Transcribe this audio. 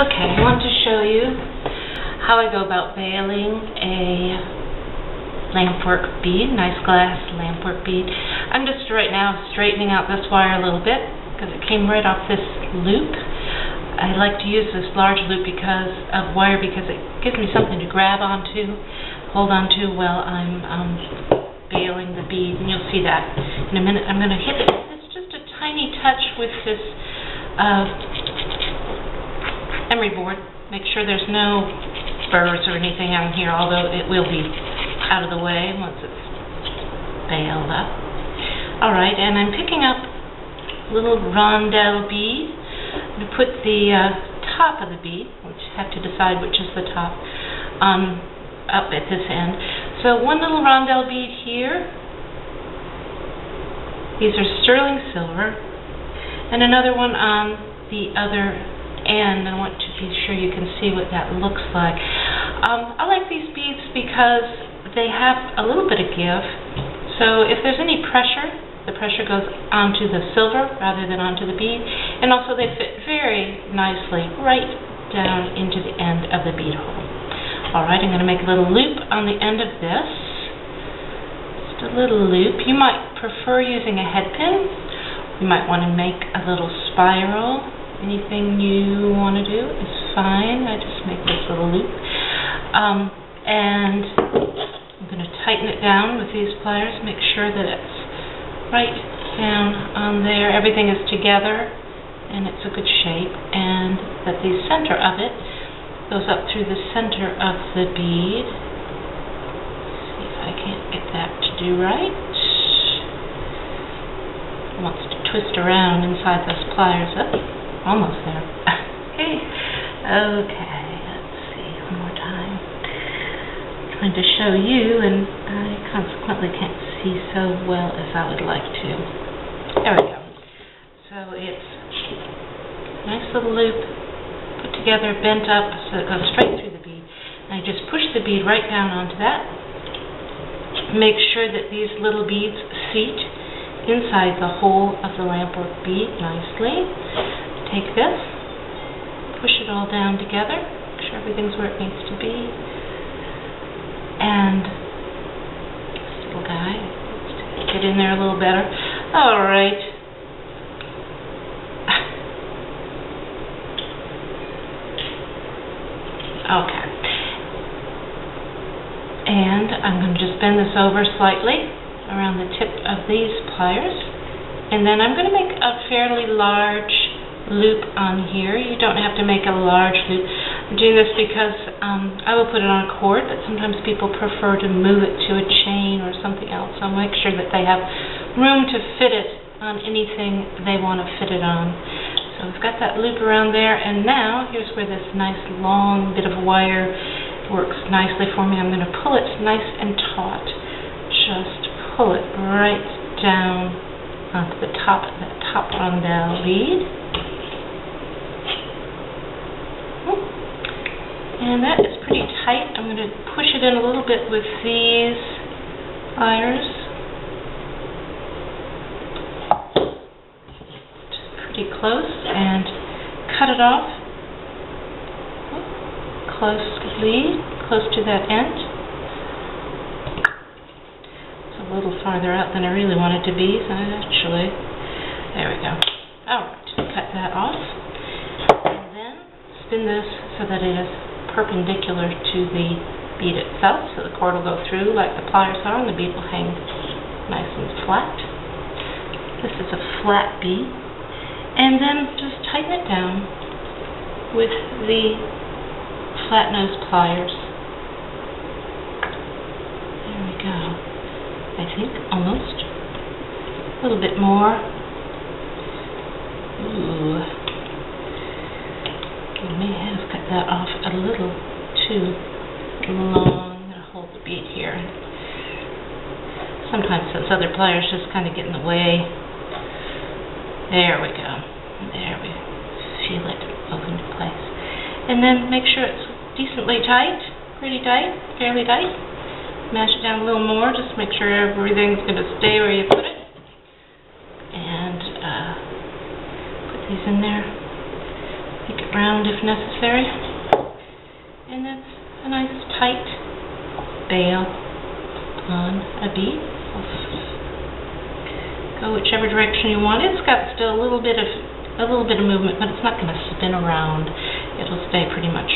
Okay, I want to show you how I go about baling a Lampwork bead, nice glass Lampwork bead. I'm just right now straightening out this wire a little bit because it came right off this loop. I like to use this large loop because it gives me something to grab onto, hold onto while I'm baling the bead, and you'll see that in a minute. I'm going to hit it. It's just a tiny touch with this emery board. Make sure there's no burrs or anything on here, although it will be out of the way once it's baled up. Alright, and I'm picking up a little rondelle bead. I'm going to put the top of the bead, which I have to decide which is the top, up at this end. So one little rondelle bead here. These are sterling silver. And another one on the other end. I want to be sure you can see what that looks like. I like these beads because they have a little bit of give. So if there's any pressure, the pressure goes onto the silver rather than onto the bead. And also they fit very nicely right down into the end of the bead hole. Alright, I'm going to make a little loop on the end of this. Just a little loop. You might prefer using a head pin. You might want to make a little spiral. Anything you want to do is fine. I just make this little loop. And I'm going to tighten it down with these pliers. Make sure that it's right down on there. Everything is together and it's a good shape. And that the center of it goes up through the center of the bead. See if I can't get that to do right. It wants to twist around inside those pliers. Almost there. Okay, let's see, one more time. I'm trying to show you, and I consequently can't see so well as I would like to. There we go. So it's a nice little loop, put together, bent up, so it goes straight through the bead. And I just push the bead right down onto that. Make sure that these little beads seat inside the hole of the Lampwork bead nicely. Take this, push it all down together, make sure everything's where it needs to be. And this little guy, let's get in there a little better. Alright. Okay. And I'm going to just bend this over slightly around the tip of these pliers. And then I'm going to make a fairly large loop on here. You don't have to make a large loop. I'm doing this because I will put it on a cord, but sometimes people prefer to move it to a chain or something else. So I'll make sure that they have room to fit it on anything they want to fit it on. So we've got that loop around there, and now here's where this nice long bit of wire works nicely for me. I'm going to pull it nice and taut. Just pull it right down onto the top of that top rondelle bead. And that is pretty tight. I'm going to push it in a little bit with these pliers. Just pretty close, and cut it off close to that end. It's a little farther out than I really want it to be, so actually, there we go. Alright, cut that off. And then spin this so that it is perpendicular to the bead itself, so the cord will go through like the pliers are, and the bead will hang nice and flat. This is a flat bead. And then just tighten it down with the flat nose pliers. There we go. I think almost. A little bit more. Ooh. I may have cut that off a little too long. I'm going to hold the bead here. Sometimes those other pliers just kind of get in the way. There we go. There we feel it open to place. And then make sure it's decently tight, pretty tight, fairly tight. Mash it down a little more, just make sure everything's going to stay where you put it. And put these in there. Make it round if necessary. And it's a nice tight bail on a bead. Go whichever direction you want. It's got still a little bit of movement, but it's not going to spin around. It'll stay pretty much